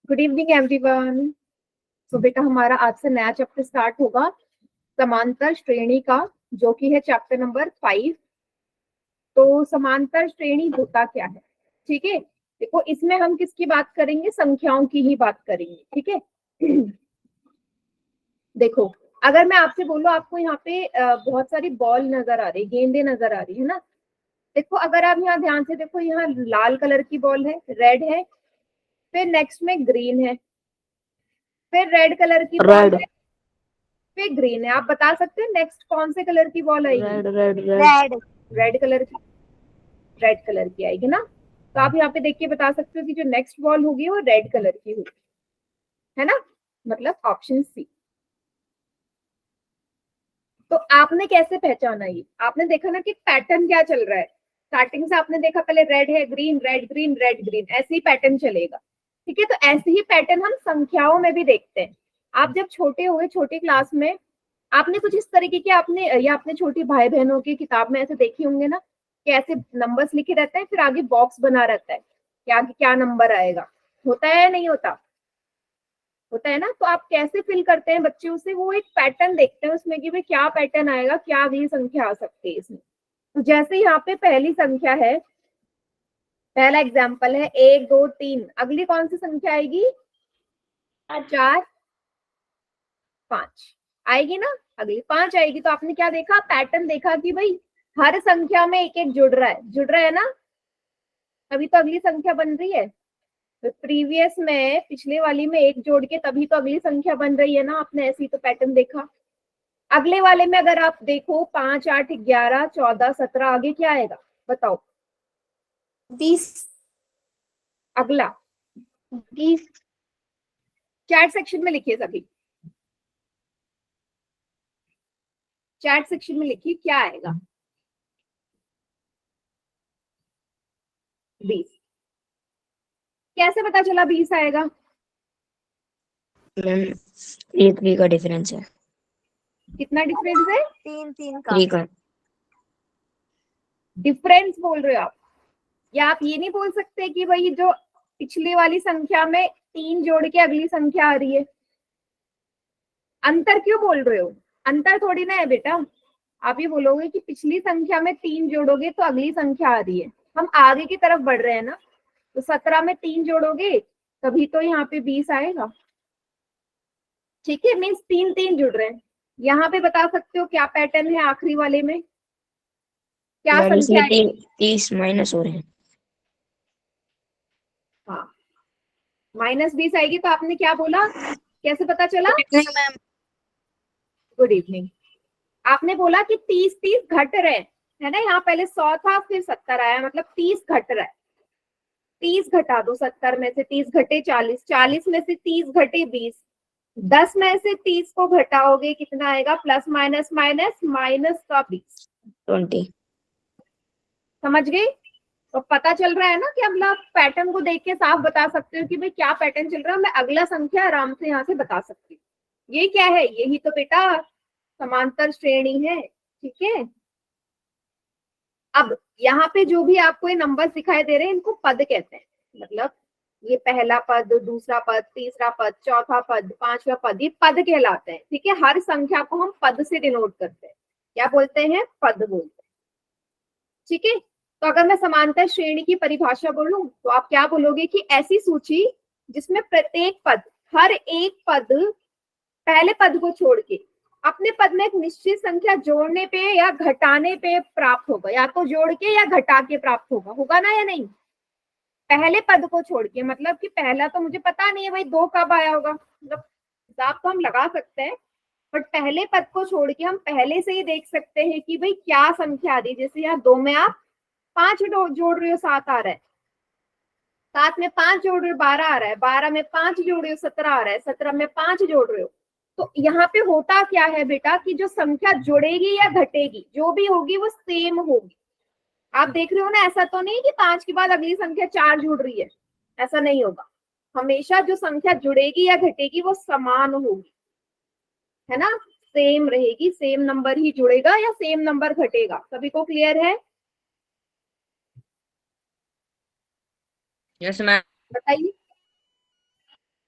Good evening everyone. तो बेटा हमारा आज से नया चैप्टर स्टार्ट होगा समांतर श्रेणी का, जो कि है चैप्टर नंबर 5। तो समांतर श्रेणी होता क्या है? ठीक है, देखो इसमें हम किसकी बात करेंगे? संख्याओं की ही बात करेंगे। ठीक है देखो, अगर मैं आपसे बोलूं, आपको यहाँ पे बहुत सारी बॉल नजर आ रही, गेंदे नजर आ रही है ना। देखो अगर आप यहाँ ध्यान से देखो, यहाँ लाल कलर की बॉल है, रेड है, फिर नेक्स्ट में ग्रीन है, फिर रेड कलर की बॉल रेड है, फिर ग्रीन है। आप बता सकते हैं नेक्स्ट कौन से कलर की बॉल आएगी? Red red red red. Red colour की, रेड कलर की आएगी ना। तो आप यहाँ पे देख के बता सकते हो कि जो नेक्स्ट बॉल होगी वो रेड कलर की होगी, है ना। मतलब ऑप्शन सी। तो आपने कैसे पहचाना? ये आपने देखा ना कि पैटर्न क्या चल रहा है। स्टार्टिंग से आपने देखा, पहले रेड है, green, red green, red green, ऐसे ही पैटर्न चलेगा। ठीक है, तो ऐसे ही पैटर्न हम संख्याओं में भी देखते हैं। आप जब छोटे हुए, छोटी क्लास में, आपने कुछ इस तरीके के, आपने या अपने छोटे भाई बहनों की किताब में ऐसे देखे होंगे ना, कि ऐसे नंबर्स लिखे रहते हैं, फिर आगे बॉक्स बना रहता है कि आगे क्या नंबर आएगा। होता है या नहीं होता? होता है ना। तो आप कैसे फिल करते हैं बच्चे उसे? वो एक पैटर्न देखते हैं उसमें कि भाई क्या पैटर्न आएगा, क्या अगली संख्या आ सकती है इसमें। तो जैसे यहाँ पे पहली संख्या है, पहला एग्जाम्पल है 1 2 3, अगली कौन सी संख्या आएगी? 4 5 आएगी ना। अगली 5 आएगी। तो आपने क्या देखा? पैटर्न देखा कि भाई हर संख्या में एक एक जुड़ रहा है ना, तभी तो अगली संख्या बन रही है। तो प्रीवियस में, पिछले वाली में एक जोड़ के तभी तो अगली संख्या बन रही है ना। आपने ऐसी तो पैटर्न देखा। अगले वाले में अगर आप देखो, 5 8 11 14 17, आगे क्या आएगा बताओ? 20। अगला 20। चैट सेक्शन में लिखिए सभी, चैट सेक्शन में लिखिए क्या आएगा। 20। कैसे पता चला 20 आएगा? मैम, 3 का डिफरेंस है। कितना डिफरेंस है? 3 का। 3 का। डिफरेंस बोल रहे हो आप, या आप ये नहीं बोल सकते कि भाई जो पिछली वाली संख्या में 3 जोड़ के अगली संख्या आ रही है? अंतर क्यों बोल रहे हो? अंतर थोड़ी ना है बेटा। आप ये बोलोगे कि पिछली संख्या में 3 जोड़ोगे तो अगली संख्या आ रही है। हम आगे की तरफ बढ़ रहे हैं ना। तो 17 में 3 जोड़ोगे तभी तो यहाँ पे 20 आएगा। ठीक है, मीन्स 3 3 जुड़ रहे हैं। यहाँ पे बता सकते हो क्या पैटर्न है आखिरी वाले में? क्या मैम, संख्या इसमें आएगी? 30 माइनस हो रहे हैं। हाँ, -20 आएगी। तो आपने क्या बोला? कैसे पता चला? नहीं मैम। Good evening. आपने बोला कि 30 30 घट रहे हैं, है ना। यहाँ पहले 100 था, फिर 70 आया, मतलब 30 घट रहा है। 30 घटा दो, 70 में से 30 घटे 40, 40 में से 30 घटे 20, 10 में से 30 को घटाओगे कितना आएगा? प्लस माइनस माइनस माइनस का 20। 20। समझ गए? तो पता चल रहा है ना कि अगला पैटर्न को देख के साफ बता सकते हो कि भाई क्या पैटर्न चल रहा है। मैं अगला संख्या आराम से यहाँ से बता सकती हूँ। ये क्या है? यही तो बेटा समांतर श्रेणी है। ठीक है, अब यहाँ पे जो भी आपको ये नंबर दिखाई दे रहे हैं, इनको पद कहते हैं। मतलब ये पहला पद, दूसरा पद, तीसरा पद, चौथा पद, पांचवा पद, ये पद कहलाते हैं। ठीक है, हर संख्या को हम पद से डिनोट करते हैं। क्या बोलते हैं? पद बोलते हैं। ठीक है, तो अगर मैं समांतर श्रेणी की परिभाषा बोलूं तो आप क्या बोलोगे? कि ऐसी सूची जिसमें प्रत्येक पद, हर एक पद, पहले पद को छोड़ के अपने पद में एक निश्चित संख्या जोड़ने पे या घटाने पे प्राप्त होगा। या तो जोड़ के या घटा के प्राप्त होगा, होगा ना या नहीं? पहले पद को छोड़ के, मतलब कि पहला तो मुझे पता नहीं है भाई 2 कब आया होगा, मतलब हिसाब तो हम लगा सकते हैं, बट पहले पद को छोड़ के हम पहले से ही देख सकते हैं कि भाई क्या संख्या आ रही है। जैसे यहाँ 2 में आप 5 जोड़ रहे हो, 7 आ रहा है। 7 में 5 जोड़ रहे हो, 12 आ रहा है। 12 में 5 जोड़ रहे हो, 17 आ रहा है। 17 में 5 जोड़ रहे हो। तो यहाँ पे होता क्या है बेटा, कि जो संख्या जुड़ेगी या घटेगी, जो भी होगी वो सेम होगी। आप देख रहे हो ना, ऐसा तो नहीं कि 5 के बाद अगली संख्या 4 जुड़ रही है, ऐसा नहीं होगा। हमेशा जो संख्या जुड़ेगी या घटेगी वो समान होगी, है ना। सेम रहेगी, सेम नंबर ही जुड़ेगा या सेम नंबर घटेगा। सभी को क्लियर है? Yes ma'am. बताइए।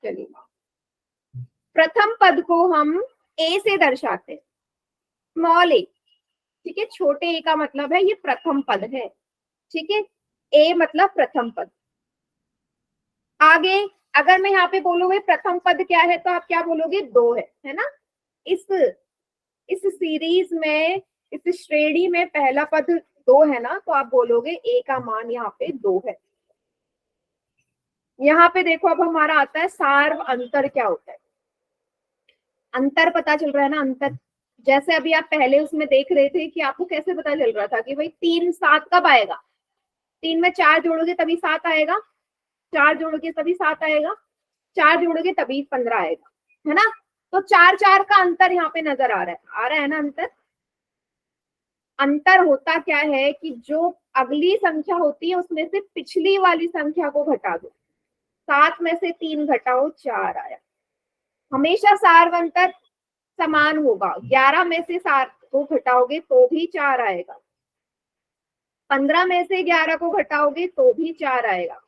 चलिए, प्रथम पद को हम ए से दर्शाते हैं, स्मॉल ए, ठीक है। छोटे ए का मतलब है ये प्रथम पद है, ठीक है। ए मतलब प्रथम पद। आगे अगर मैं यहाँ पे बोलूंगी प्रथम पद क्या है तो आप क्या बोलोगे? 2 है ना। इस सीरीज में, इस श्रेणी में पहला पद 2 है ना, तो आप बोलोगे ए का मान यहाँ पे 2 है। यहाँ पे देखो अब हमारा आता है सार्व अंतर क्या होता है। अंतर पता चल रहा है ना, अंतर। जैसे अभी आप पहले उसमें देख रहे थे कि आपको कैसे पता चल रहा था कि भाई 3 7 कब आएगा? 3 में 4 जोड़ोगे तभी 7 आएगा, 4 जोड़ोगे तभी 7 आएगा, 4 जोड़ोगे तभी 15 आएगा, है ना। तो 4 4 का अंतर यहाँ पे नजर आ रहा है ना अंतर। अंतर होता क्या है कि जो अगली संख्या होती है उसमें से पिछली वाली संख्या को घटा दो। 7 में से 3 घटाओ, 4 आया। हमेशा सार्व अंतर समान होगा। 11 में से 7 को घटाओगे तो भी 4 आएगा, 15 में से 11 को घटाओगे तो भी 4 आएगा।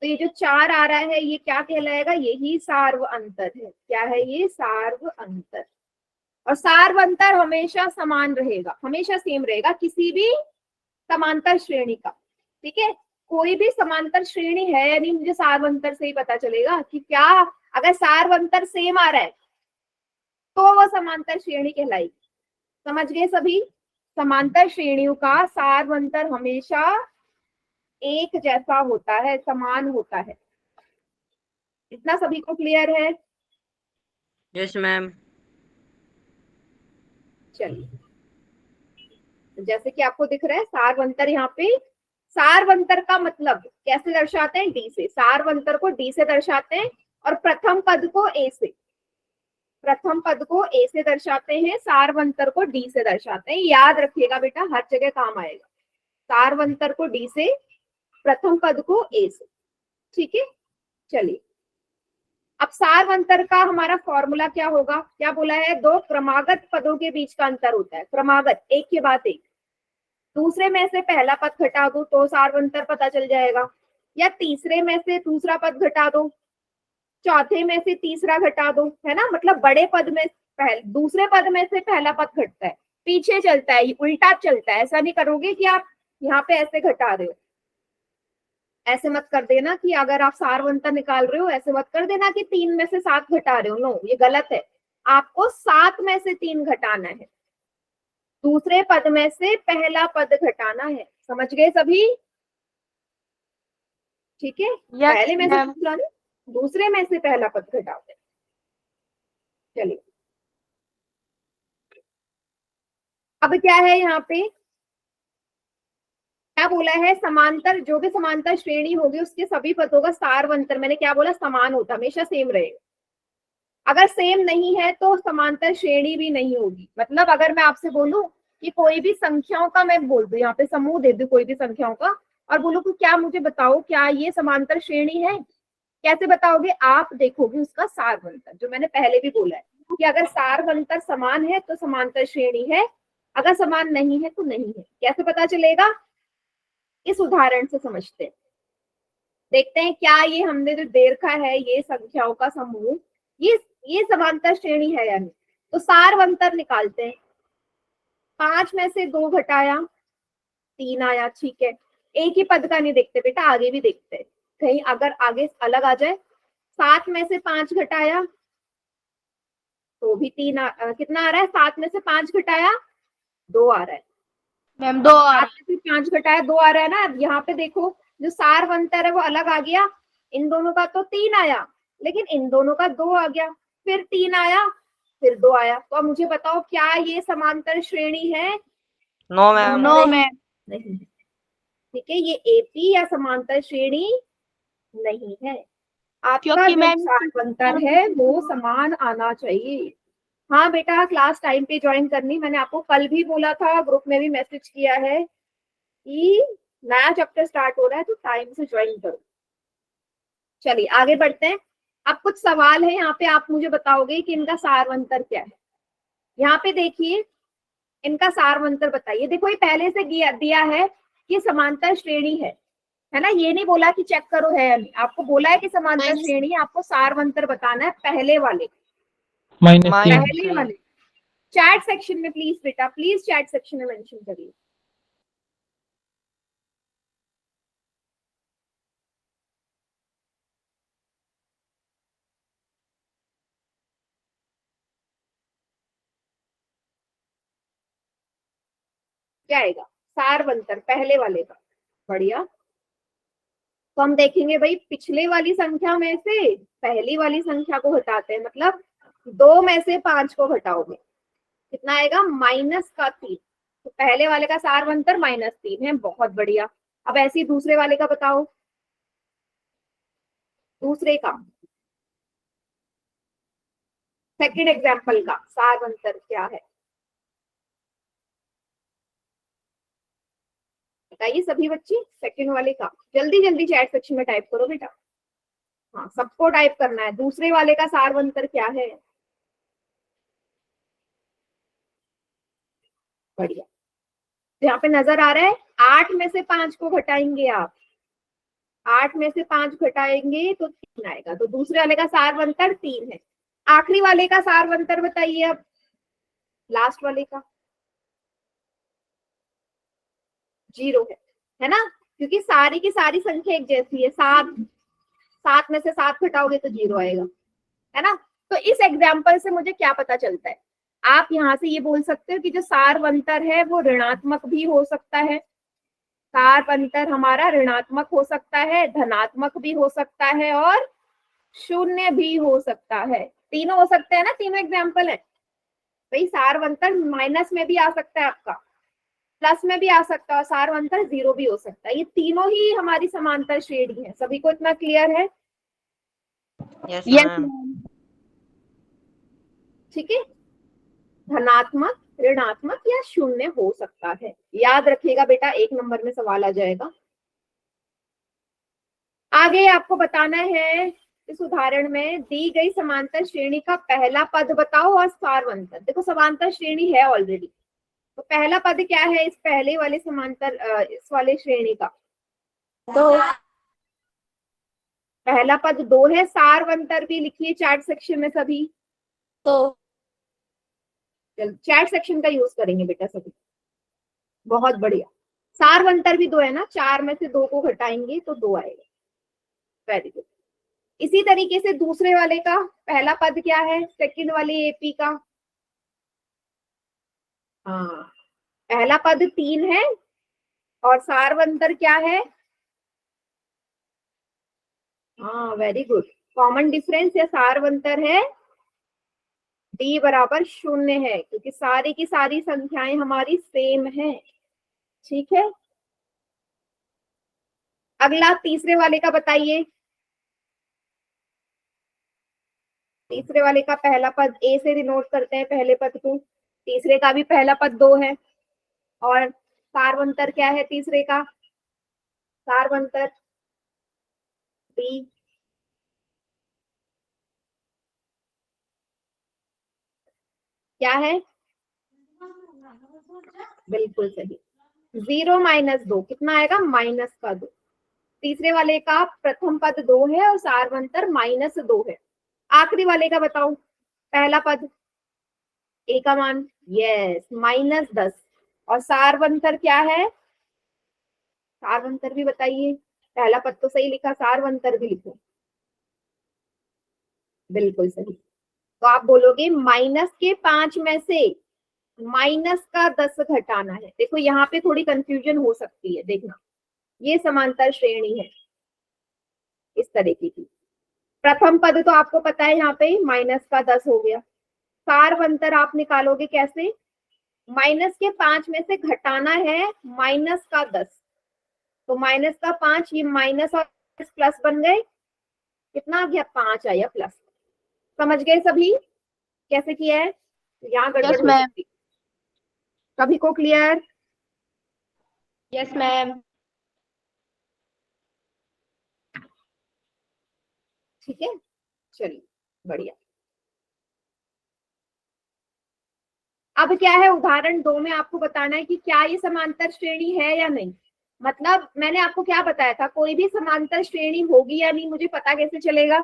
तो ये जो 4 आ रहा है ये क्या कहलाएगा? यही सार्व अंतर है। क्या है ये? सार्व अंतर। और सार्व अंतर हमेशा समान रहेगा, हमेशा सेम रहेगा किसी भी समांतर श्रेणी का, ठीक है। कोई भी समांतर श्रेणी है यानी मुझे सार्व अंतर से ही पता चलेगा कि क्या, अगर सार्व अंतर सेम आ रहा है तो वो समांतर श्रेणी कहलाएगी। समझ गए सभी? समांतर श्रेणियों का सार्व अंतर हमेशा एक जैसा होता है, समान होता है। इतना सभी को क्लियर है? Yes ma'am. चलिए, जैसे कि आपको दिख रहा है सार्व अंतर, यहाँ पे सार्व अंतर का मतलब कैसे दर्शाते हैं? डी से। सार्व अंतर को डी से दर्शाते हैं और प्रथम पद को ए से, प्रथम पद को ए से दर्शाते हैं, सार्व अंतर को डी से दर्शाते हैं। याद रखिएगा बेटा, हर जगह काम आएगा। सार्व अंतर को डी से, प्रथम पद को ए से, ठीक है। चलिए, अब सार्व अंतर का हमारा फॉर्मूला क्या होगा? क्या बोला है? 2 क्रमागत पदों के बीच का अंतर होता है। क्रमागत, एक के बाद एक। दूसरे में से पहला पद घटा दो तो सार्व अंतर पता चल जाएगा, या तीसरे में से दूसरा पद घटा दो, चौथे में से तीसरा घटा दो, है ना। मतलब बड़े पद में दूसरे पद में से पहला पद घटता है, पीछे चलता है, उल्टा चलता है। ऐसा नहीं करोगे कि आप यहाँ पे ऐसे घटा रहे हो। ऐसे मत कर देना कि अगर आप सार्व अंतर निकाल रहे हो ऐसे मत कर देना कि 3 में से 7 घटा रहे हो। नो, ये गलत है। आपको 7 में से 3 घटाना है, दूसरे पद में से पहला पद घटाना है। समझ गए सभी? ठीक है। पहले में से दूसरे में से पहला पद घटाते। चलिए, अब क्या है यहाँ पे? क्या बोला है? समांतर, जो भी समांतर श्रेणी होगी उसके सभी पदों का सार्व अंतर, मैंने क्या बोला? समान होता, हमेशा सेम रहेगा। अगर सेम नहीं है तो समांतर श्रेणी भी नहीं होगी। मतलब अगर मैं आपसे बोलूं कि कोई भी संख्याओं का, मैं बोल दूं यहाँ पे समूह दे दूं कोई भी संख्याओं का और बोलूं कि क्या मुझे बताओ क्या ये समांतर श्रेणी है? कैसे बताओगे? आप देखोगे उसका सार्व अंतर, जो मैंने पहले भी बोला है कि अगर सार्व अंतर समान है तो समांतर श्रेणी है, अगर समान नहीं है तो नहीं है। कैसे पता चलेगा? इस उदाहरण से समझते हैं। देखते हैं क्या ये हमने जो दे रखा है ये संख्याओं का समूह, ये समांतर श्रेणी है या नहीं। तो सार्व अंतर निकालते हैं। 5 में से 2 घटाया, 3 आया, ठीक है। एक ही पद का नहीं देखते बेटा, आगे भी देखते हैं, कहीं अगर आगे अलग आ जाए। 7 में से 5 घटाया तो भी 3 कितना आ रहा है? 7 में से 5 घटाया 2 आ रहा है मैम। 2 आ रहा है। 7 में से 5 घटाया 2 आ रहा है ना। यहाँ पे देखो जो सार्व अंतर है वो अलग आ गया। इन दोनों का तो 3 आया, लेकिन इन दोनों का 2 आ गया, फिर 3 आया, फिर 2 आया। तो अब मुझे बताओ क्या ये समांतर श्रेणी है? No ma'am. No ma'am. नहीं, ठीक है। ये एपी या समांतर श्रेणी नहीं है। आपका क्योंकि जो मैम सार्व अंतर है वो समान आना चाहिए। हाँ बेटा, क्लास टाइम पे ज्वाइन करनी। मैंने आपको कल भी बोला था, ग्रुप में भी मैसेज किया है कि नया चैप्टर स्टार्ट हो रहा है तो टाइम से ज्वाइन करो। चलिए आगे बढ़ते हैं। अब कुछ सवाल है यहाँ पे, आप मुझे बताओगे कि इनका सार्व अंतर क्या है। यहाँ पे देखिए, इनका सार्व अंतर बताइए। देखो ये पहले से दिया है कि समांतर श्रेणी है, है ना, ये नहीं बोला कि चेक करो है या नहीं, आपको बोला है कि समांतर Minus- श्रेणी है, आपको सारवंतर बताना है पहले वाले, -3 पहले वाले। चैट सेक्शन में प्लीज बेटा, प्लीज चैट सेक्शन में मेंशन करिए। क्या आएगा? सारवंतर पहले वाले का। बढ़िया। तो हम देखेंगे भाई पिछले वाली संख्या में से पहली वाली संख्या को घटाते हैं, मतलब 2 में से 5 को घटाओगे, कितना आएगा? -3। तो पहले वाले का सारवंतर -3 है। बहुत बढ़िया। अब ऐसे ही दूसरे वाले का बताओ, दूसरे का, सेकंड एग्जाम्पल का सारवंतर क्या है बताइए सभी बच्चे। सेकंड वाले का जल्दी जल्दी चैट सेक्शन में टाइप करो बेटा। हाँ, सबको टाइप करना है। दूसरे वाले का सारवंतर क्या है? बढ़िया। तो यहाँ पे नजर आ रहा है 8 में से 5 को घटाएंगे आप, 8 में से 5 घटाएंगे तो 3 आएगा। तो दूसरे वाले का सारवंतर 3 है। आखिरी वाले का सारवंतर बताइए अब, लास्ट वाले का। 0 है ना, क्योंकि सारी की सारी संख्या एक जैसी है। 7 में से 7 घटाओगे तो 0 आएगा, है ना। तो इस एग्जाम्पल से मुझे क्या पता चलता है, आप यहाँ से ये बोल सकते हो कि जो सारवंतर है वो ऋणात्मक भी हो सकता है, सारवंतर हमारा ऋणात्मक हो सकता है, धनात्मक भी हो सकता है और शून्य भी हो सकता है। तीनों हो सकते हैं ना, तीनों एग्जाम्पल है भाई। सारवंतर माइनस में भी आ सकता है आपका, प्लस में भी आ सकता है, और सारवंतर 0 भी हो सकता है। ये तीनों ही हमारी समांतर श्रेणी है। सभी को इतना क्लियर है? Yes yes ma'am. मैम। ठीक है, धनात्मक, ऋणात्मक या शून्य हो सकता है। याद रखिएगा बेटा, 1 नंबर में सवाल आ जाएगा। आगे आपको बताना है इस उदाहरण में दी गई समांतर श्रेणी का पहला पद बताओ और सारवंतर। देखो समांतर श्रेणी है ऑलरेडी, तो पहला पद क्या है इस पहले वाले समांतर इस वाले श्रेणी का? तो पहला पद 2 है। सारवंतर भी लिखिए चैट सेक्शन में सभी। तो चैट सेक्शन का यूज करेंगे बेटा सभी। बहुत बढ़िया। सारवंतर भी 2 है ना, 4 में से 2 को घटाएंगे तो 2 आएगा। Very good. इसी तरीके से दूसरे वाले का पहला पद क्या है, सेकंड वाले एपी का? हाँ, पहला पद 3 है और सारवंतर क्या है? हाँ, वेरी गुड। कॉमन डिफरेंस या सारवंतर है d बराबर 0 है, क्योंकि सारी की सारी संख्याएं हमारी सेम है। ठीक है, अगला तीसरे वाले का बताइए। तीसरे वाले का पहला पद a से डिनोट करते हैं पहले पद को। तीसरे का भी पहला पद 2 है और सारवंतर क्या है तीसरे का? सारवंतर b। क्या है? बिल्कुल सही। 0 - 2 कितना आएगा? -2। तीसरे वाले का प्रथम पद 2 है और सारवंतर -2 है। आखिरी वाले का बताओ पहला पद, a का मान, यस, -10। और सारवंतर क्या है? सारवंतर भी बताइए। पहला पद तो सही लिखा, सारवंतर भी लिखो। बिल्कुल सही। तो आप बोलोगे -5 में से -10 घटाना है। देखो यहाँ पे थोड़ी कंफ्यूजन हो सकती है, देखना। ये समांतर श्रेणी है इस तरीके की। प्रथम पद तो आपको पता है यहाँ पे -10 हो गया। सारवंतर आप निकालोगे कैसे? -5 में से घटाना है -10। तो -5, ये माइनस और प्लस बन गए। कितना आ गया? 5 आया प्लस। समझ गए सभी कैसे किया है? यहाँ गड़बड़ यस हो मैम। सकती। सभी को क्लियर? Yes ma'am. ठीक है, चलिए बढ़िया। अब क्या है, उदाहरण 2 में आपको बताना है कि क्या ये समांतर श्रेणी है या नहीं। मतलब मैंने आपको क्या बताया था, कोई भी समांतर श्रेणी होगी या नहीं मुझे पता कैसे चलेगा?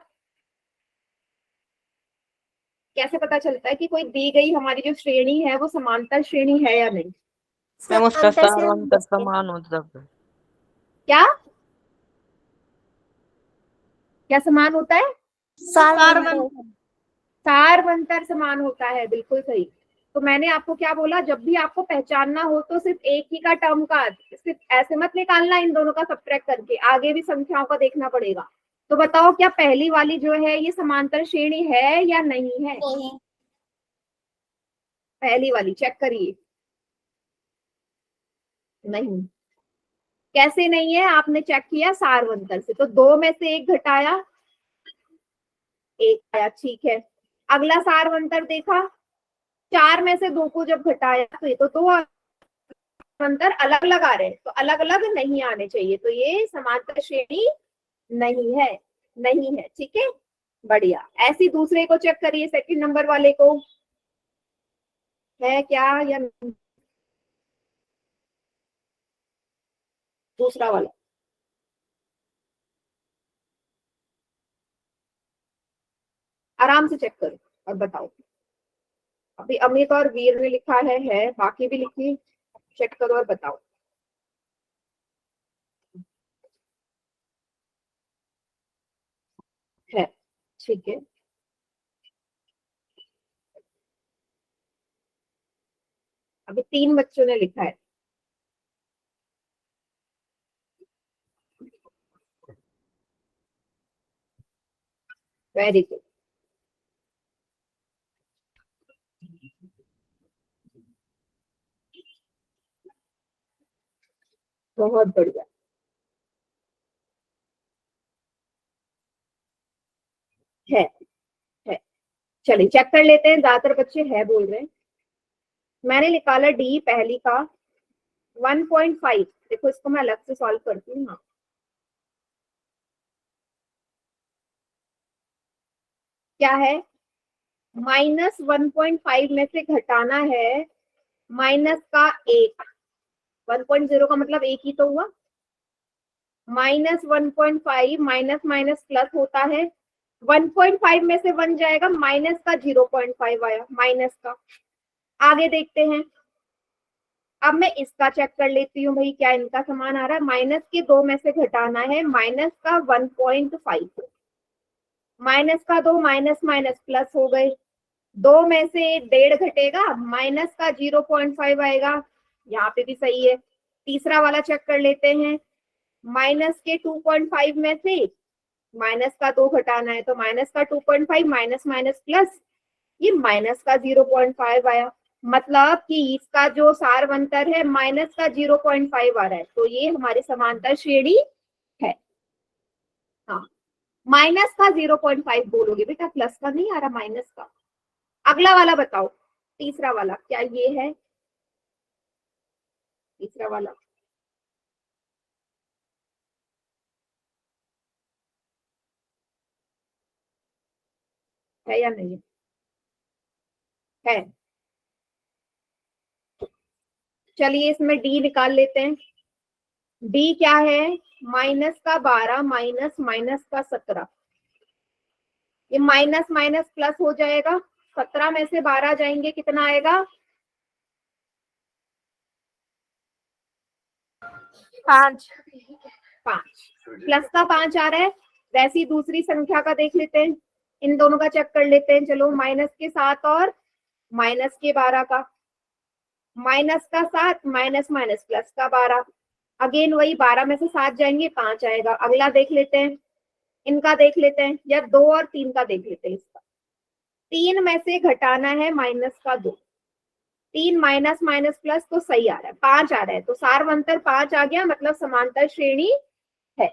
कैसे पता चलता है कि कोई दी गई हमारी जो श्रेणी है वो समांतर श्रेणी है या नहीं? मैम उसका अंतर से सार हम अंतर देखते हैं। समान हो तब। क्या क्या समान होता है? सारवंतर। सारवंतर समान होता है, बिल्कुल सही। तो मैंने आपको क्या बोला, जब भी आपको पहचानना हो तो सिर्फ एक ही का टर्म का, सिर्फ ऐसे मत निकालना इन दोनों का सब्ट्रैक्ट करके, आगे भी संख्याओं का देखना पड़ेगा। तो बताओ क्या पहली वाली जो है ये समांतर श्रेणी है या नहीं है? नहीं। पहली वाली चेक करिए। नहीं। कैसे नहीं है? आपने चेक किया सारवंतर से, तो दो में से एक घटाया, एक आया, ठीक है। अगला सारवंतर देखा, चार में से दो को जब घटाया तो ये तो दो अंतर अलग अलग आ रहे हैं, तो अलग अलग नहीं आने चाहिए, तो ये समांतर श्रेणी नहीं है। नहीं है, ठीक है, बढ़िया। ऐसी दूसरे को चेक करिए, सेकंड नंबर वाले को, है क्या या नहीं? दूसरा वाला आराम से चेक करो और बताओ। अभी अमित और वीर ने लिखा है, बाकी भी लिखिए, चेक करो और बताओ। है, ठीक है। अभी तीन बच्चों ने लिखा है। वेरी गुड, बहुत बढ़िया। है है चलिए चेक कर लेते हैं, ज्यादातर बच्चे है बोल रहे हैं। मैंने निकाला डी पहली का 1.5। देखो इसको मैं अलग से सॉल्व करती हूँ। हाँ, क्या है? -1.5 में से घटाना है माइनस का एक। 1.0 का मतलब एक ही तो हुआ। -1.5 माइनस माइनस प्लस होता है, 1.5 में से 1 जाएगा, माइनस का 0.5 आया, माइनस का। आगे देखते हैं। अब मैं इसका चेक कर लेती हूँ भाई, क्या इनका समान आ रहा है? माइनस के दो में से घटाना है माइनस का 1.5, माइनस का दो, माइनस माइनस प्लस हो गए, दो में से डेढ़ घटेगा, माइनस का 0.5 आएगा, यहाँ पे भी सही है। तीसरा वाला चेक कर लेते हैं, माइनस के 2.5 में से माइनस का दो घटाना है, तो माइनस का 2.5, माइनस माइनस प्लस, ये माइनस का 0.5 आया। मतलब कि इसका जो सारवंतर है माइनस का 0.5 आ रहा है, तो ये हमारी समांतर श्रेणी है। हाँ, माइनस का 0.5 बोलोगे बेटा, प्लस का नहीं आ रहा, माइनस का। अगला वाला बताओ, तीसरा वाला क्या ये है? तीसरा वाला है या नहीं है? चलिए इसमें डी निकाल लेते हैं। डी क्या है? -12 माइनस माइनस का 17। ये माइनस माइनस प्लस हो जाएगा, 17 में से 12 जाएंगे, कितना आएगा? 5। 5। प्लस का 5 आ रहा है। वैसी दूसरी संख्या का देख लेते हैं, इन दोनों का चेक कर लेते हैं। चलो, माइनस के 7 और माइनस के 12 का, माइनस का 7 माइनस माइनस प्लस का 12। अगेन वही, 12 में से 7 जाएंगे, 5 आएगा। अगला देख लेते हैं, इनका देख लेते हैं, या 2 और 3 का देख लेते हैं। इसका 3 में से घटाना है माइनस का 2, 3 माइनस माइनस प्लस, तो सही आ रहा है, 5 आ रहा है, तो सारवंतर 5 आ गया, मतलब समांतर श्रेणी है।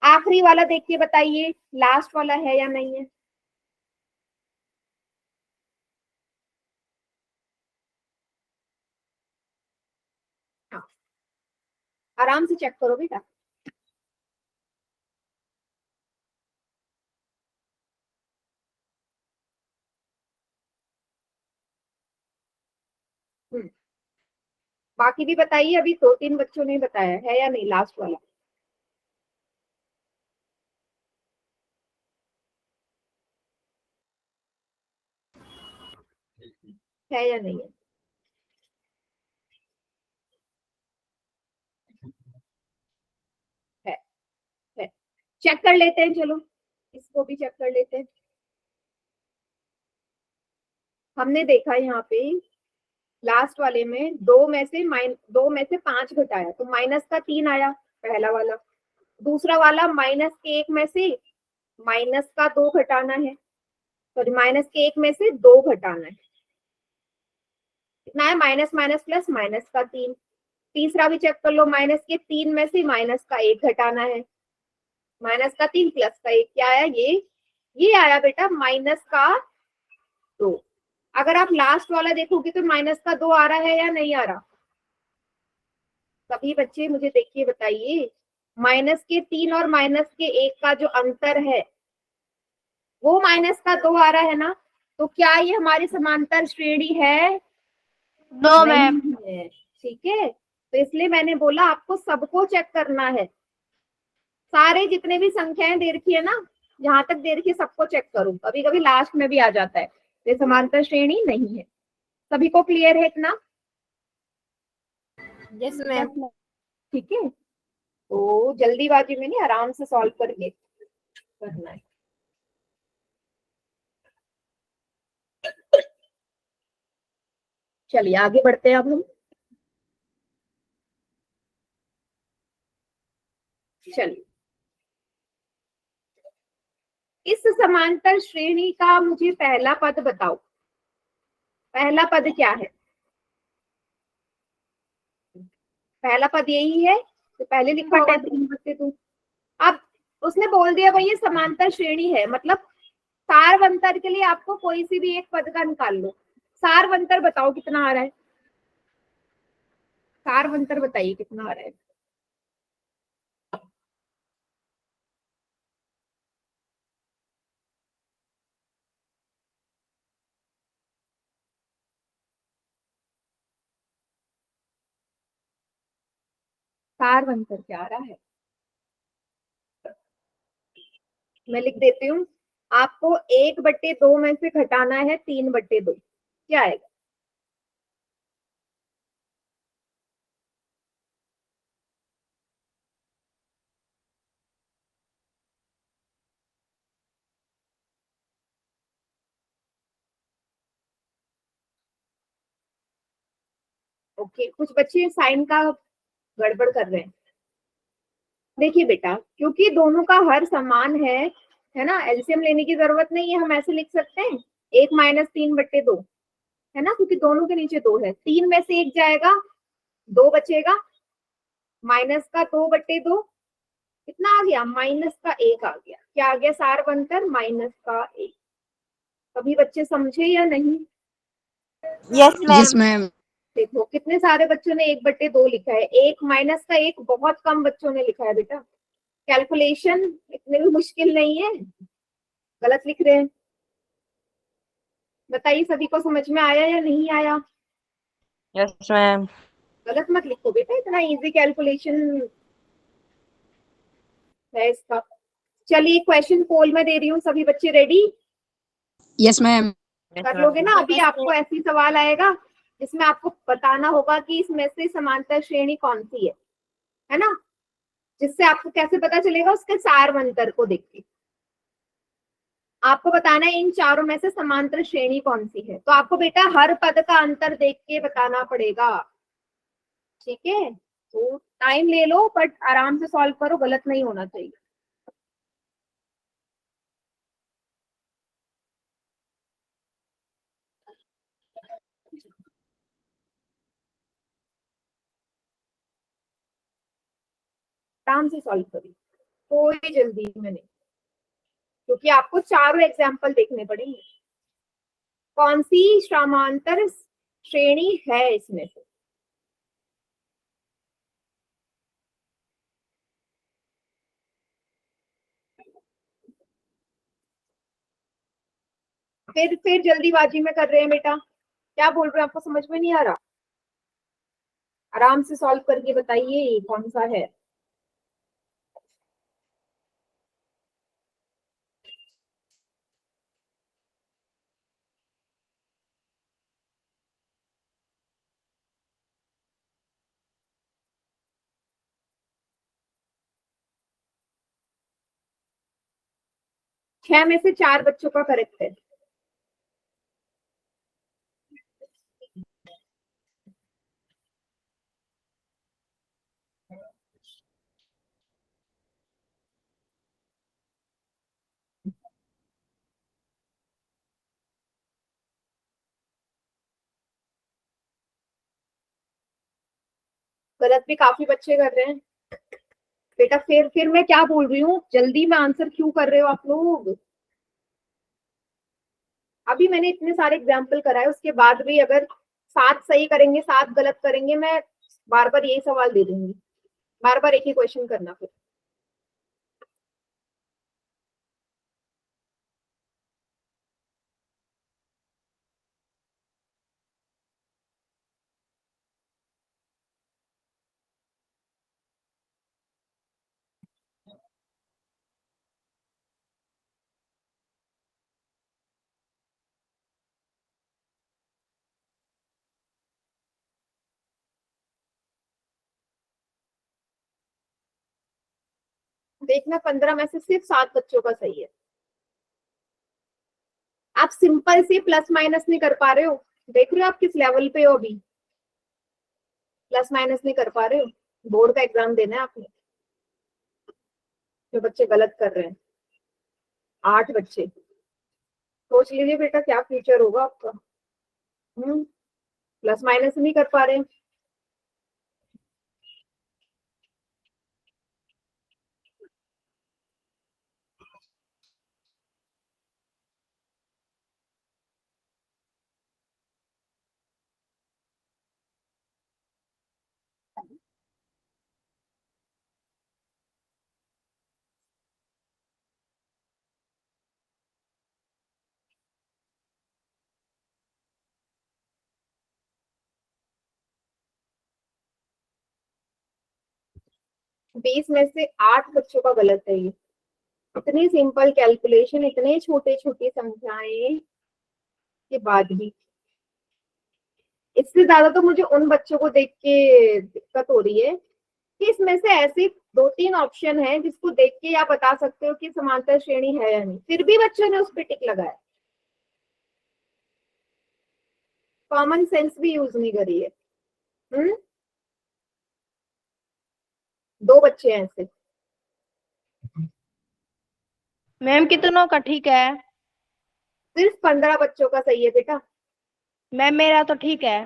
आखिरी वाला देख के बताइए, लास्ट वाला है या नहीं है? हाँ, आराम से चेक करो बेटा। बाकी भी बताइए, अभी 2-3 बच्चों ने बताया है या नहीं, लास्ट वाला। है या नहीं है? है। चेक कर लेते हैं, चलो इसको भी चेक कर लेते हैं। हमने देखा यहाँ पे लास्ट वाले में 2 में से 5 घटाया तो माइनस का 3 आया, पहला वाला। दूसरा वाला माइनस के 1 में से माइनस का 2 घटाना है, सॉरी माइनस के 1 में से 2 घटाना है, कितना है, माइनस माइनस प्लस माइनस का 3। तीसरा भी चेक कर लो, माइनस के 3 में से माइनस का 1 घटाना है, माइनस का 3 प्लस का 1 क्या आया, ये आया बेटा माइनस का 2। अगर आप लास्ट वाला देखोगे तो माइनस का 2 आ रहा है या नहीं आ रहा? सभी बच्चे मुझे देखिए बताइए, माइनस के 3 और माइनस के 1 का जो अंतर है वो माइनस का 2 आ रहा है ना, तो क्या ये हमारी समांतर श्रेणी है? No ma'am. नहीं है। ठीक है, तो इसलिए मैंने बोला आपको सबको चेक करना है, सारे जितने भी संख्याएं दे रखी है ना, जहां तक दे रखी है सबको चेक करो, कभी कभी लास्ट में भी आ जाता है, ये समांतर श्रेणी नहीं है। सभी को क्लियर है इतना? Yes ma'am. ठीक है, तो जल्दीबाजी में नहीं, आराम से सॉल्व करके करना है। चलिए आगे बढ़ते हैं अब हम। चलिए, इस समांतर श्रेणी का मुझे पहला पद बताओ, पहला पद क्या है? पहला पद यही है, तो पहले लिखा हुआ 3/2। अब उसने बोल दिया भाई ये समांतर श्रेणी है, मतलब सारवंतर के लिए आपको कोई सी भी एक पद का निकाल लो। सारवंतर बताओ कितना आ रहा है, सारवंतर बताइए कितना आ रहा है। सारवंतर क्या आ रहा है, मैं लिख देती हूँ। आपको 1/2 में से घटाना है 3/2, क्या आएगा? ओके, कुछ बच्चे साइन का गड़बड़ कर रहे हैं। देखिए बेटा, क्योंकि दोनों का हर समान है ना, एलसीएम लेने की जरूरत नहीं है, हम ऐसे लिख सकते हैं 1-3/2, है ना, क्योंकि दोनों के नीचे 2 है, 3 में से 1 जाएगा, 2 बचेगा, माइनस का 2/2 कितना आ गया, माइनस का 1 आ गया, क्या आ गया, सारवंतर माइनस का 1। सभी बच्चे समझे या नहीं? Yes yes ma'am. मैम। देखो कितने सारे बच्चों ने 1/2 लिखा है, 1 माइनस का 1 बहुत कम बच्चों ने लिखा है बेटा, कैलकुलेशन इतनी भी मुश्किल नहीं है, गलत लिख रहे हैं। बताइए सभी को समझ में आया या नहीं आया? Yes, ma'am. गलत मत लिखो बेटा, इतना इजी कैलकुलेशन है इसका। चलिए क्वेश्चन पोल में दे रही हूँ, सभी बच्चे रेडी? Yes ma'am. Yes, कर ma'am. लोगे ना? अभी आपको ऐसी सवाल आएगा जिसमें आपको बताना होगा कि इसमें से समांतर श्रेणी कौन सी है ना, जिससे आपको कैसे पता चलेगा, उसके सारवंतर को देख के आपको बताना है इन चारों में से समांतर श्रेणी कौन सी है। तो आपको बेटा हर पद का अंतर देख के बताना पड़ेगा, ठीक है? तो टाइम ले लो बट आराम से सॉल्व करो, गलत नहीं होना चाहिए। आराम से सॉल्व करिए, कोई जल्दी में नहीं, क्योंकि आपको चारों एग्जाम्पल देखने पड़ेंगे। कौन सी समांतर श्रेणी है इसमें से? फिर जल्दीबाजी में कर रहे हैं बेटा, क्या बोल रहे हैं, आपको समझ में नहीं आ रहा? आराम से सॉल्व करके बताइए कौन सा है। छह में से चार बच्चों का करेक्ट है। गलत भी काफी बच्चे कर रहे हैं बेटा। फिर मैं क्या बोल रही हूँ, जल्दी में आंसर क्यों कर रहे हो आप लोग। अभी मैंने इतने सारे एग्जाम्पल कराए, उसके बाद भी अगर 7 सही करेंगे 7 गलत करेंगे, मैं बार बार यही सवाल दे दूंगी, बार बार एक ही क्वेश्चन करना फिर। देखना 15 में से सिर्फ 7 बच्चों का सही है। आप सिंपल से प्लस माइनस नहीं कर पा रहे हो, देख रहे हो आप किस लेवल पे हो अभी। प्लस माइनस नहीं कर पा रहे हो, बोर्ड का एग्जाम देना है आपने। जो बच्चे गलत कर रहे हैं 8 बच्चे, सोच लीजिए बेटा क्या फ्यूचर होगा आपका। प्लस माइनस नहीं कर पा रहे हैं। बीस में से 8 बच्चों का गलत है ये। इतनी सिंपल कैलकुलेशन, इतने छोटे छोटी संख्याएं के बाद भी। इससे ज्यादा तो मुझे उन बच्चों को देख के दिक्कत हो रही है कि इसमें से ऐसे 2-3 ऑप्शन है जिसको देख के आप बता सकते हो कि समांतर श्रेणी है या नहीं, फिर भी बच्चों ने उस पर टिक लगाया। कॉमन सेंस भी यूज नहीं करी है। 2 बच्चे हैं ऐसे। मैम कितनों का ठीक है? सिर्फ 15 बच्चों का सही है बेटा, मैम मेरा तो ठीक है।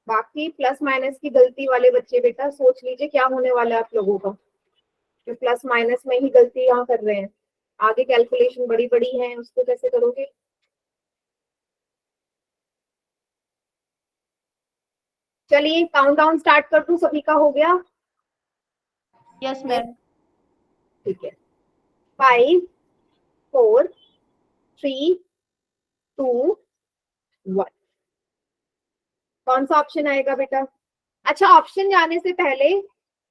बाकी प्लस माइनस की गलती वाले बच्चे बेटा सोच लीजिए क्या होने वाला है आप लोगों का। जो प्लस माइनस में ही गलती यहाँ कर रहे हैं, आगे कैलकुलेशन बड़ी बड़ी है, उसको कैसे करोगे। चलिए काउंटडाउन स्टार्ट कर दूं, सभी का हो गया? Yes ma'am. ठीक है। 5 4 3 2 1। कौन सा ऑप्शन आएगा बेटा? अच्छा, ऑप्शन जाने से पहले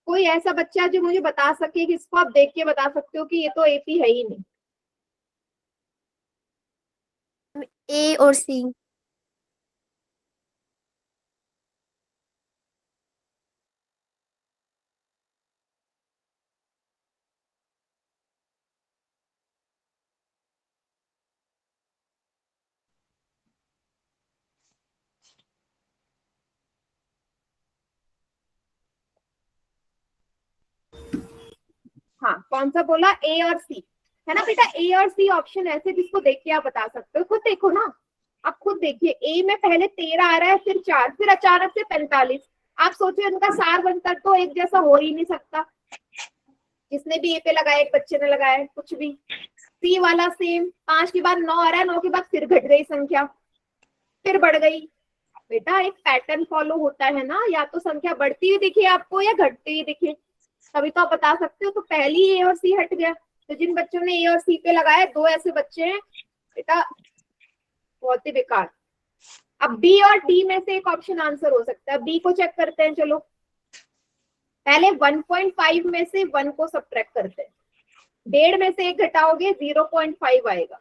कोई ऐसा बच्चा जो मुझे बता सके कि इसको आप देख के बता सकते हो कि ये तो एपी है ही नहीं। ए और सी। हाँ, कौन सा बोला? ए और सी है ना बेटा। ए और सी ऑप्शन ऐसे जिसको देख के आप बता सकते हो। खुद देखो ना, आप खुद देखिए। ए में पहले 13 आ रहा है, फिर 4, फिर अचानक से 45। आप सोचिए इनका सार बनकर तो एक जैसा हो ही नहीं सकता। जिसने भी ए पे लगाया, एक बच्चे ने लगाया, कुछ भी। सी वाला सेम, 5 के बाद 9 आ रहा है, 9 के बाद फिर घट गई संख्या, फिर बढ़ गई। बेटा एक पैटर्न फॉलो होता है ना, या तो संख्या बढ़ती हुई दिखे आपको या घटती हुई दिखे, तभी तो आप बता सकते हो। तो पहली ए और सी हट गया। तो जिन बच्चों ने ए और सी पे लगाया, 2 ऐसे बच्चे हैं बेटा, बहुत ही बेकार। अब बी और डी में से एक ऑप्शन आंसर हो सकता है, बी को चेक करते हैं। चलो पहले 1.5 में से 1 को सब्ट्रैक्ट करते हैं, 1.5 में से 1 घटाओगे 0.5 आएगा।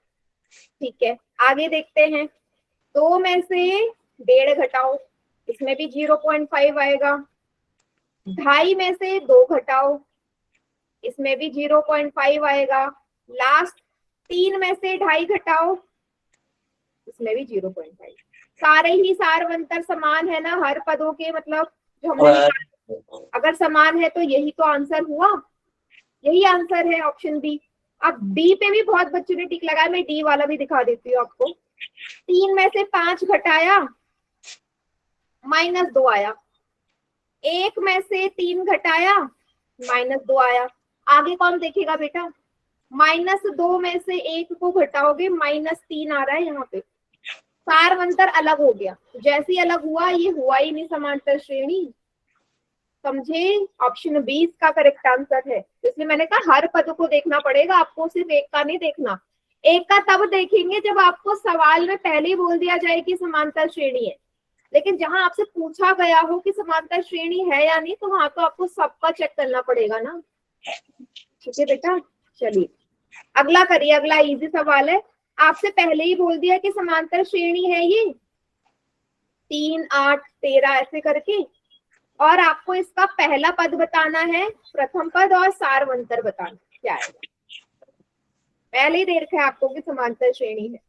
ठीक है, आगे देखते हैं, 2 में से 1.5 घटाओ, इसमें भी 0.5 आएगा। 2.5 में से 2 घटाओ, इसमें भी 0.5 आएगा। लास्ट 3 में से 2.5 घटाओ, इसमें भी 0.5। सारे ही सारवंतर समान है ना हर पदों के, मतलब जो हमने निकाले, अगर समान है तो यही तो आंसर हुआ, यही आंसर है ऑप्शन बी। अब डी पे भी बहुत बच्चों ने टिक लगाया, मैं डी वाला भी दिखा देती हूँ आपको। 3 में से 5 घटाया, -2 आया। 1 में से 3 घटाया, -2 आया। आगे कौन देखेगा बेटा? -2 में से 1 को घटाओगे, -3 आ रहा है यहाँ पे। सारवंतर अलग हो गया, जैसे ही अलग हुआ ये हुआ ही नहीं समांतर श्रेणी। समझे? ऑप्शन बी इसका करेक्ट आंसर है। इसलिए मैंने कहा हर पद को देखना पड़ेगा आपको, सिर्फ एक का नहीं देखना। एक का तब देखेंगे जब आपको सवाल में पहले ही बोल दिया जाए कि समांतर श्रेणी है, लेकिन जहां आपसे पूछा गया हो कि समांतर श्रेणी है या नहीं, तो वहां तो आपको सबका चेक करना पड़ेगा ना। ठीक है बेटा, चलिए अगला करिए। अगला इजी सवाल है, आपसे पहले ही बोल दिया कि समांतर श्रेणी है ये 3, 8, 13 ऐसे करके, और आपको इसका पहला पद बताना है, प्रथम पद, और सारवंतर बताना क्या है। पहले ही दे रखा है आपको कि समांतर श्रेणी है।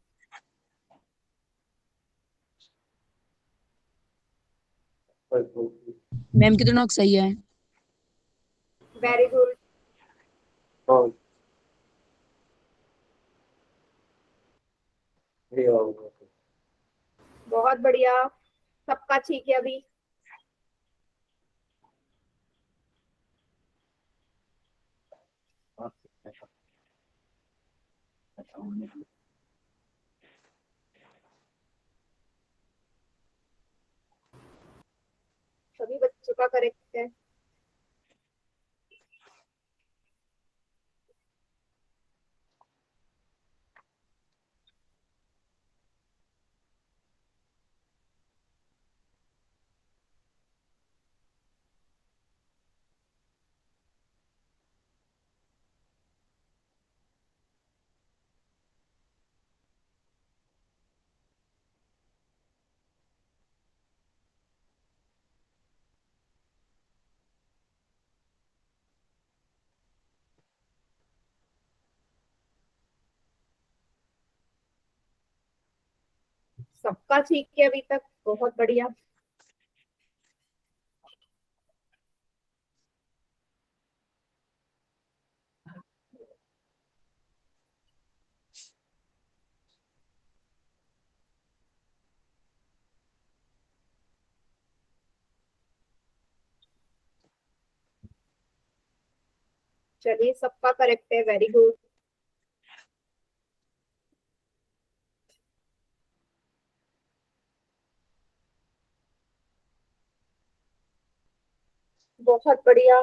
मैम कितनों का सही है? वेरी गुड, बहुत बढ़िया, सबका ठीक है अभी। सभी बच्चों का करेक्ट है। सबका ठीक है अभी तक, बहुत बढ़िया। चलिए सबका करेक्ट है, वेरी गुड। बहुत बढ़िया।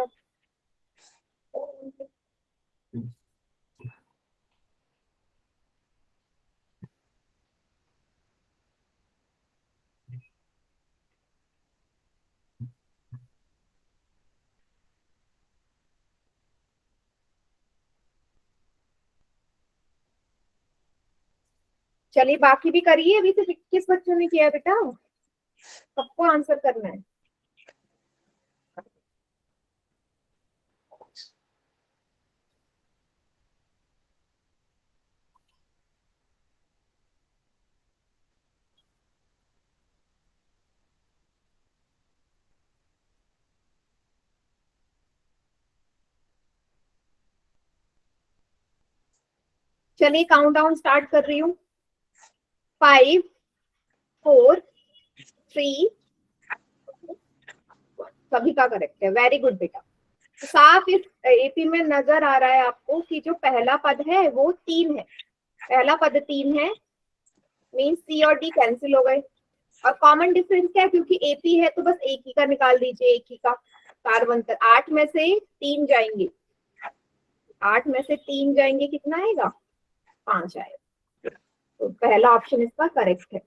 चलिए बाकी भी करिए, अभी सिर्फ 21 बच्चों ने किया बेटा, सबको आंसर करना है। चलिए काउंटडाउन स्टार्ट कर रही हूँ। 5, 4, 3, सभी का करेक्ट है, वेरी गुड बेटा। साफ इस एपी में नजर आ रहा है आपको कि जो पहला पद है वो 3 है, पहला पद 3 है, मीन्स सी और डी कैंसिल हो गए। और कॉमन डिफरेंस क्या है, क्योंकि एपी है तो बस एक ही का निकाल दीजिए, एक ही का। कार्बंतर 8 में से 3 जाएंगे, 8 में से 3 जाएंगे, कितना आएगा? 5 आएगा। तो पहला ऑप्शन इसका करेक्ट है।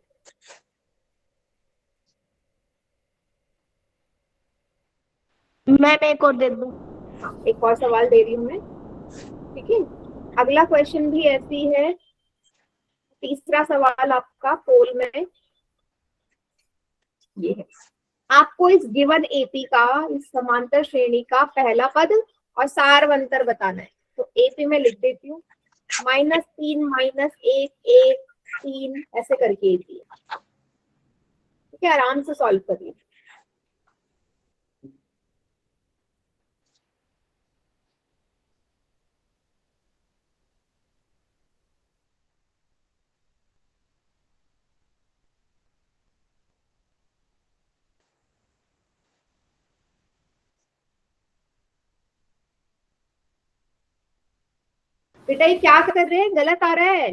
मैम एक और दे दूं? हाँ, एक और सवाल दे रही हूँ मैं। ठीक है, अगला क्वेश्चन भी ऐसी है। तीसरा सवाल आपका पोल में ये है, आपको इस गिवन एपी का, इस समांतर श्रेणी का पहला पद और सारवंतर बताना है। तो एपी में लिख देती हूँ, -3 -1 1 3 ऐसे करके एपी है। ठीक है, आराम से सॉल्व करिए। बेटा ये क्या कर रहे हैं, गलत आ रहा है।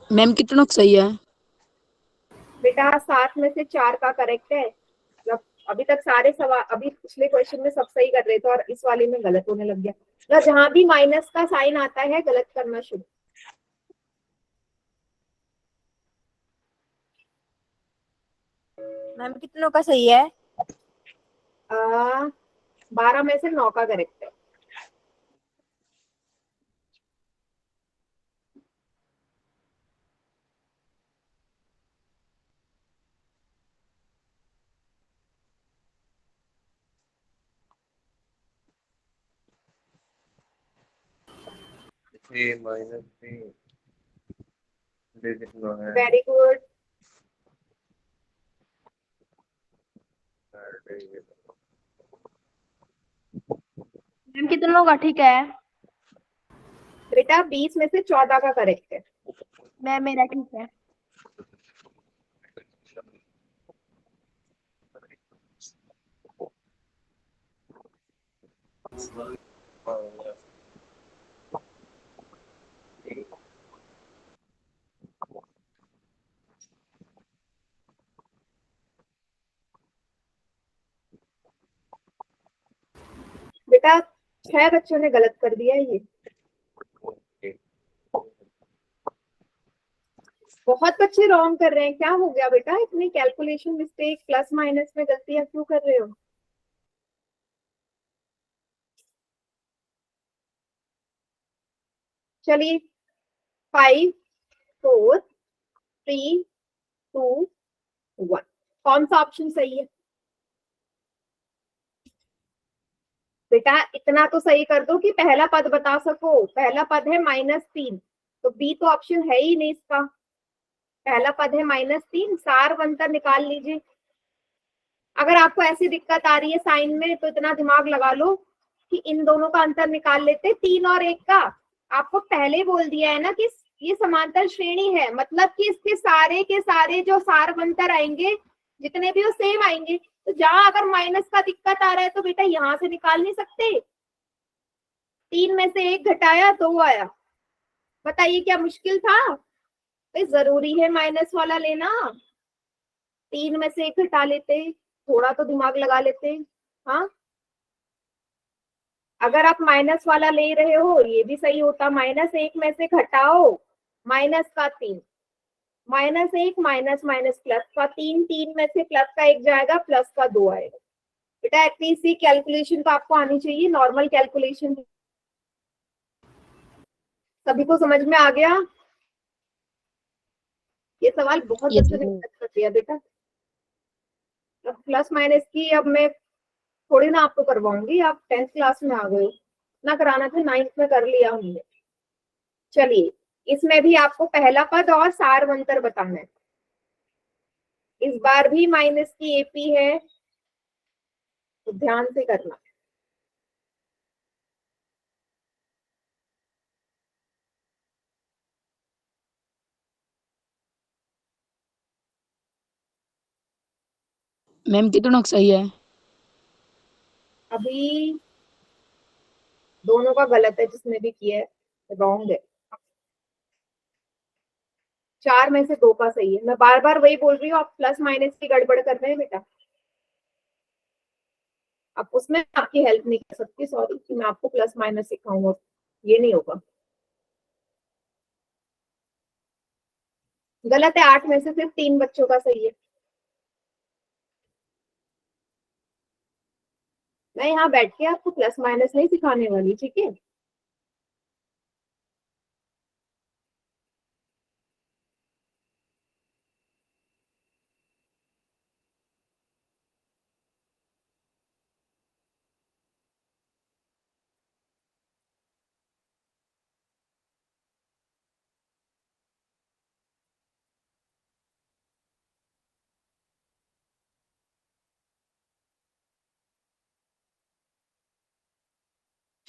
मैम कितनों का सही है? बेटा 7 में से 4 का करेक्ट है। मतलब अभी तक सारे सवाल, अभी पिछले क्वेश्चन में सब सही कर रहे थे और इस वाले में गलत होने लग गया। मतलब जहां भी माइनस का साइन आता है गलत करना शुरू। मैम कितनों का सही है? 12 में से 9 का करेक्ट है। -3 दे कितना है? Very good. मैम कितनों का ठीक है? बेटा 20 में से 14 का करेक्ट है। मैम मेरा ठीक है। बेटा 6 बच्चों ने गलत कर दिया है ये। बहुत बच्चे रॉन्ग कर रहे हैं, क्या हो गया बेटा, इतनी कैलकुलेशन मिस्टेक, प्लस माइनस में गलतियां क्यों कर रहे हो? चलिए, 5 4 3 2 1, कौन सा ऑप्शन सही है? बेटा इतना तो सही कर दो कि पहला पद बता सको। पहला पद है -3, तो बी तो ऑप्शन है ही नहीं इसका। पहला पद है -3, सारवंतर निकाल लीजिए। अगर आपको ऐसी दिक्कत आ रही है साइन में तो इतना दिमाग लगा लो कि इन दोनों का अंतर निकाल लेते, 3 और 1 का। आपको पहले बोल दिया है ना कि ये समांतर श्रेणी है, मतलब कि इसके सारे के सारे जो सारवंतर आएंगे, जितने भी वो सेम आएंगे। तो जहां अगर माइनस का दिक्कत आ रहा है तो बेटा यहां से निकाल नहीं सकते। 3 में से 1 घटाया 2 आया। बताइए क्या मुश्किल था? भाई जरूरी है माइनस वाला लेना। 3 में से 1 घटा लेते, थोड़ा तो दिमाग लगा लेते। हाँ, अगर आप माइनस वाला ले रहे हो ये भी सही होता। -1 में से घटाओ -3, -1 माइनस माइनस प्लस का 3, 3 में से प्लस का 1 जाएगा, प्लस का 2 आएगा। बेटा एटलीस्ट ये कैलकुलेशन तो आपको आनी चाहिए, नॉर्मल कैलकुलेशन। सभी को समझ में आ गया? ये सवाल बहुत ये बच्चों ने गलत कर दिया बेटा। अब प्लस माइनस की अब मैं थोड़ी ना आपको करवाऊंगी, आप 10th क्लास में आ गए हो। ना कराना था 9th में कर लिया हमने। चलिए, इसमें भी आपको पहला पद और सारवंतर बताना है। इस बार भी माइनस की एपी है, तो ध्यान से करना। मैम कितनों का सही है? अभी दोनों का गलत है, जिसने भी किया है रॉन्ग है। 4 में से 2 का सही है। मैं बार बार वही बोल रही हूँ, आप प्लस माइनस की गड़बड़ कर रहे हैं बेटा। अब उसमें आपकी हेल्प नहीं कर सकती, सॉरी, कि मैं आपको प्लस माइनस सिखाऊंगा, ये नहीं होगा। गलत है, 8 में से सिर्फ 3 बच्चों का सही है। मैं यहाँ बैठ के आपको प्लस माइनस नहीं सिखाने वाली, ठीक है।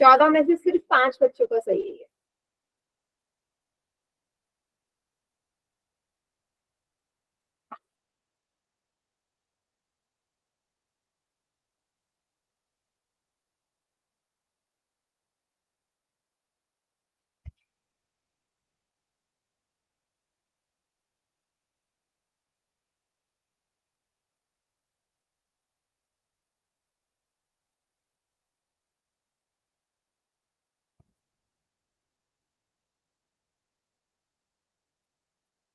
चौदह में से सिर्फ 5 बच्चों का सही है।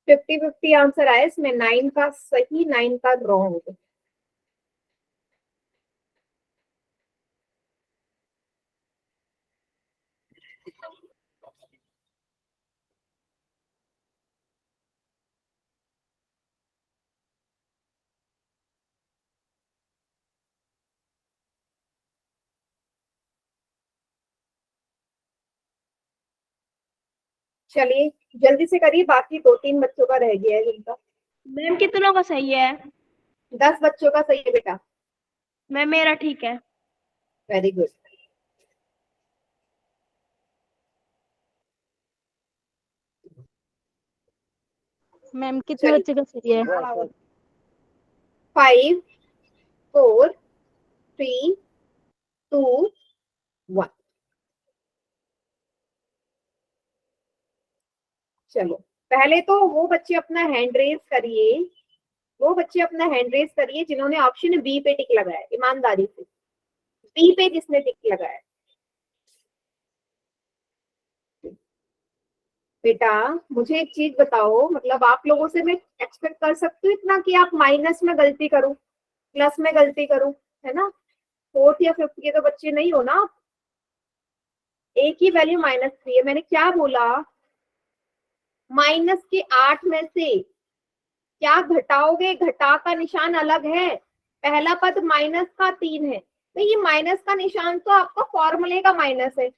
फिफ्टी फिफ्टी आंसर आया इसमें, 9 का सही 9 का रॉन्ग। चलिए जल्दी से करिए, बाकी 2-3 बच्चों का रह गया है जिनका। मैम कितनों का सही है? 10 बच्चों का सही है बेटा। मैम मेरा ठीक है। Very good. मैम कितने चलिए। बच्चे का सही है? 5 4 3 2 1। चलो पहले तो वो बच्चे अपना हैंड रेज करिए, वो बच्चे अपना हैंड रेज करिए जिन्होंने ऑप्शन बी पे टिक लगाया, ईमानदारी से। बी पे जिसने टिक लगाया बेटा, मुझे एक चीज बताओ, मतलब आप लोगों से मैं एक्सपेक्ट कर सकती हूँ इतना कि आप माइनस में गलती करो, प्लस में गलती करो, है ना। फोर्थ या फिफ्थ के तो बच्चे नहीं हो ना आप। एक ही वैल्यू -3 है, मैंने क्या बोला, माइनस के 8 में से क्या घटाओगे, घटा का निशान अलग है, पहला पद माइनस का 3 है, तो ये माइनस का निशान तो आपका फॉर्मूले का माइनस है।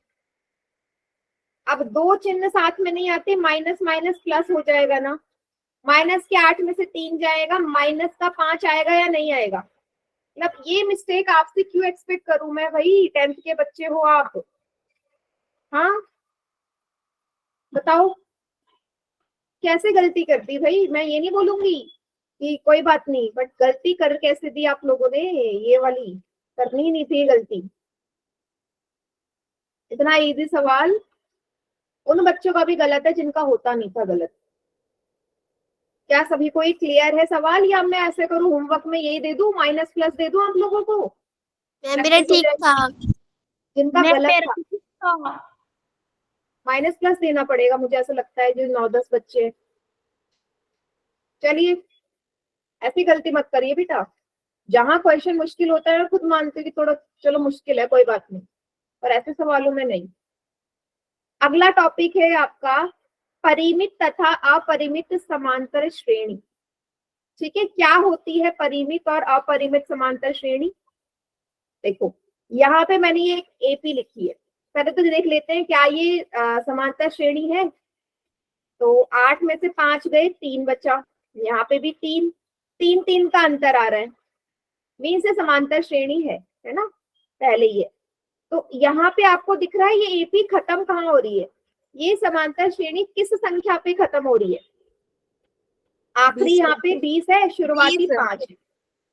अब दो चिन्ह साथ में नहीं आते, माइनस माइनस प्लस हो जाएगा ना। माइनस के 8 में से 3 जाएगा, माइनस का 5 आएगा या नहीं आएगा। मतलब ये मिस्टेक आपसे क्यों एक्सपेक्ट करूं मैं भाई, 10th के बच्चे हो आप। हाँ बताओ कैसे गलती करती भाई, मैं ये नहीं बोलूंगी कि कोई बात नहीं, बट गलती कर कैसे दी आप लोगों ने, ये वाली करनी ही नहीं थी गलती। इतना इजी सवाल उन बच्चों का भी गलत है जिनका होता नहीं था गलत। क्या सभी को क्लियर है सवाल, या मैं ऐसे करूं होमवर्क में यही दे दूं, माइनस प्लस दे दूं आप लोगों को? मैम मेरा प्रैक्टिस हो ठीक जाएगी। था। जिनका मैम गलत मेरा था ठीक था। माइनस प्लस देना पड़ेगा, मुझे ऐसा लगता है, जो 9-10 बच्चे हैं। चलिए ऐसी गलती मत करिए बेटा, जहां क्वेश्चन मुश्किल होता है खुद मानते कि थोड़ा चलो मुश्किल है कोई बात नहीं, पर ऐसे सवालों में नहीं। अगला टॉपिक है आपका परिमित तथा अपरिमित समांतर श्रेणी। ठीक है, क्या होती है परिमित और अपरिमित समांतर श्रेणी? देखो यहाँ पे मैंने ये एक एपी लिखी है, पहले तो देख लेते हैं क्या ये समांतर श्रेणी है। तो 8 में से 5 गए, 3 बचा, यहाँ पे भी 3, 3 का अंतर आ रहा है, मीन से समांतर श्रेणी है ना, पहले ये। तो यहाँ पे आपको दिख रहा है ये एपी खत्म कहाँ हो रही है, ये समांतर श्रेणी किस संख्या पे खत्म हो रही है? आखिरी यहाँ पे 20 है, शुरुआती 5 है।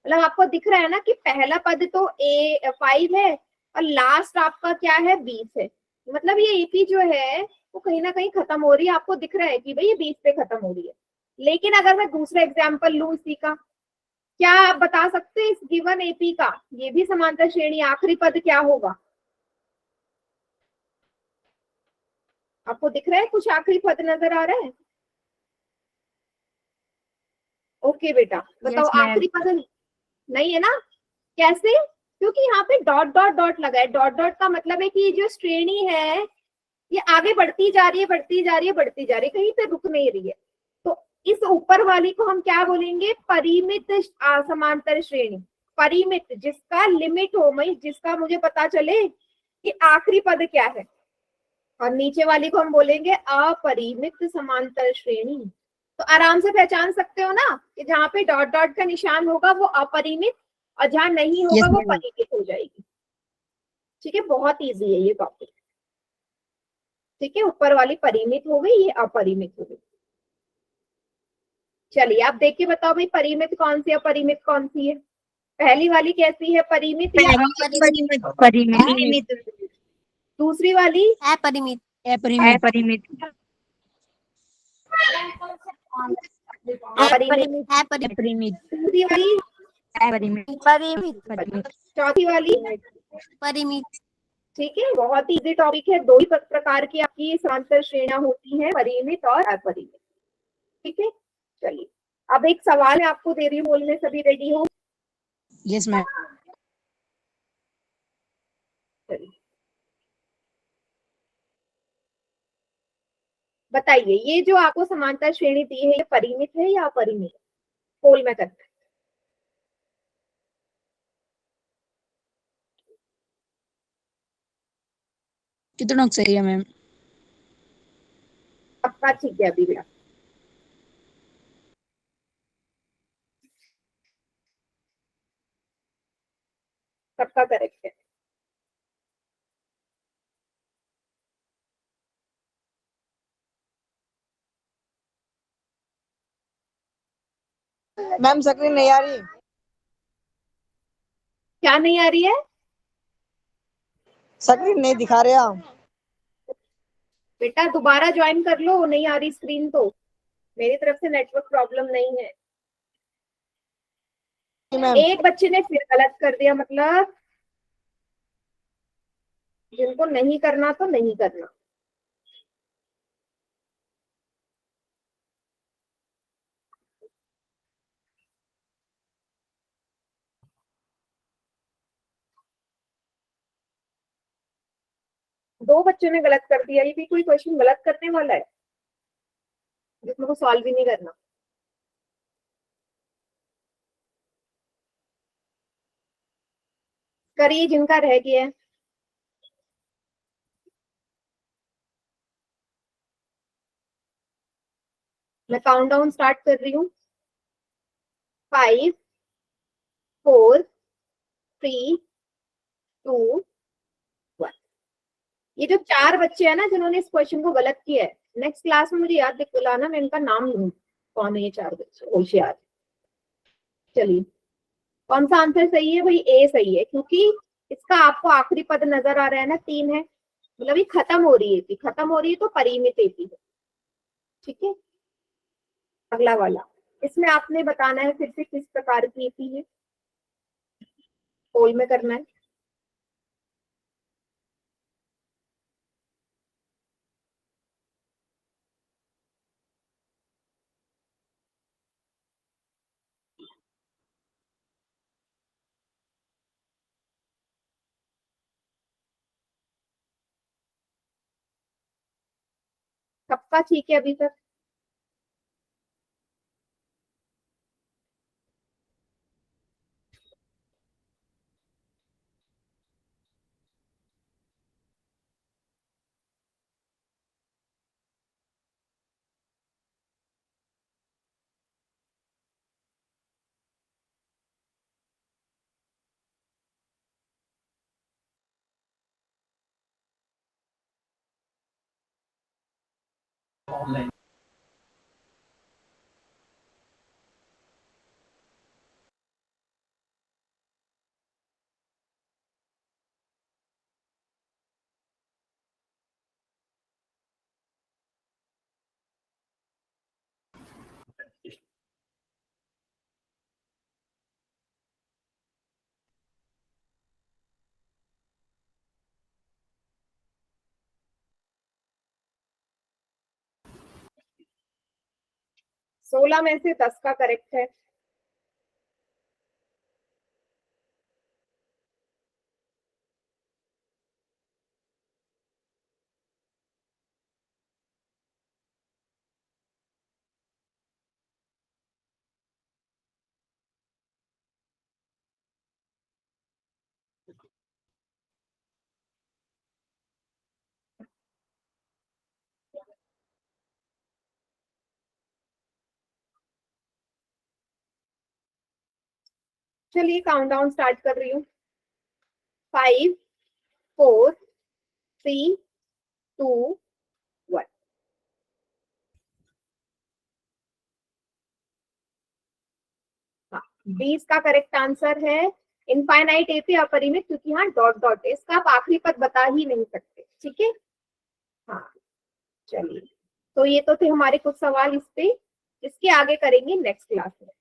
मतलब आपको दिख रहा है ना कि पहला पद तो A5 है और लास्ट आपका क्या है, 20 है। मतलब ये एपी जो है वो कहीं ना कहीं खत्म हो रही है, आपको दिख रहा है कि भाई ये 20 पे खत्म हो रही है। लेकिन अगर मैं दूसरा एग्जाम्पल लूं इसी का, क्या आप बता सकते हैं इस गिवन एपी का ये भी समांतर श्रेणी आखिरी पद क्या होगा? आपको दिख रहा है कुछ आखिरी पद नजर आ रहा है? ओके बेटा, बताओ Yes, ma'am. आखिरी पद नहीं है ना? कैसे? क्योंकि यहाँ पे डॉट डॉट डॉट लगा है। डॉट डॉट का मतलब है कि ये जो श्रेणी है ये आगे बढ़ती जा रही है, बढ़ती जा रही है, बढ़ती जा रही है, कहीं पे रुक नहीं रही है। तो इस ऊपर वाली को हम क्या बोलेंगे? परिमित समांतर श्रेणी। परिमित, जिसका लिमिट हो, मैं जिसका मुझे पता चले कि आखिरी पद क्या है। और नीचे वाली को हम बोलेंगे अपरिमित समांतर श्रेणी। तो आराम से पहचान सकते हो ना कि जहाँ पे डॉट डॉट का निशान होगा वो अपरिमित, और जहाँ नहीं होगा Yes, वो ma'am. परिमित हो जाएगी। ठीक है, बहुत इजी है ये टॉपिक। ठीक है, ऊपर वाली परिमित हो गई, ये अपरिमित हो गई। चलिए आप देख के बताओ भाई, परिमित कौन सी, अपरिमित कौन सी है? पहली वाली कैसी है, परिमित या अपरिमित? परिमित. दूसरी वाली अपरिमित। अपरिमित. अपरिमित। अपरिमित। अपरिमित. तीसरी वाली? अपरिमित. परिमित। परिमित. चौथी वाली? परिमित। ठीक है, बहुत ही इजी टॉपिक है। दो ही प्रकार की आपकी समांतर श्रेणियां होती हैं, परिमित और अपरिमित। ठीक है, चलिए अब एक सवाल मैं आपको दे रही हूँ, बोलने सभी रेडी हो? Yes, ma'am. चलिए बताइए, ये जो आपको समांतर श्रेणी दी है ये परिमित है या अपरिमित? पोल में करना है। कितना सही है मैम? पक्का ठीक है अभी बेटा? सबका करेक्ट है। मैम स्क्रीन नहीं आ रही। क्या नहीं आ रही है? स्क्रीन नहीं दिखा रहे आप। बेटा दोबारा ज्वाइन कर लो, नहीं आ रही स्क्रीन तो। मेरी तरफ से नेटवर्क प्रॉब्लम नहीं है। मैम एक बच्चे ने फिर गलत कर दिया, मतलब जिनको नहीं करना तो नहीं करना। दो बच्चों ने गलत कर दिया, ये भी कोई क्वेश्चन गलत करने वाला है जिसमें को सॉल्व भी नहीं करना? करिए जिनका रह गया है। मैं काउंटडाउन स्टार्ट कर रही हूँ। 5 4 3 2 1। ये जो चार बच्चे हैं ना जिन्होंने इस क्वेश्चन को गलत किया है, नेक्स्ट क्लास में मुझे याद दिलाना, मैं इनका नाम लूंगी कौन है ये चार बच्चे होशियार। चलिए कौन सा आंसर सही है भाई? ए सही है, क्योंकि इसका आपको आखिरी पद नजर आ रहा है ना, 3 है, मतलब ये खत्म हो रही है, थी खत्म हो रही है तो परिमित है। ठीक है, अगला वाला, इसमें आपने बताना है फिर से किस प्रकार की थी है, पोल में करना है। सबका ठीक है अभी तक? 16 में से 10 का करेक्ट है। चलिए काउंटडाउन स्टार्ट कर रही हूँ। 5 4 3 2 1। हाँ, 20 का करेक्ट आंसर है इनफाइनाइट ए पे अपरिमित, क्योंकि यहाँ डॉट डॉट है, इसका आप आखिरी पद बता ही नहीं सकते। ठीक है, हाँ चलिए, तो ये तो थे हमारे कुछ सवाल इस पे, इसके आगे करेंगे नेक्स्ट क्लास में।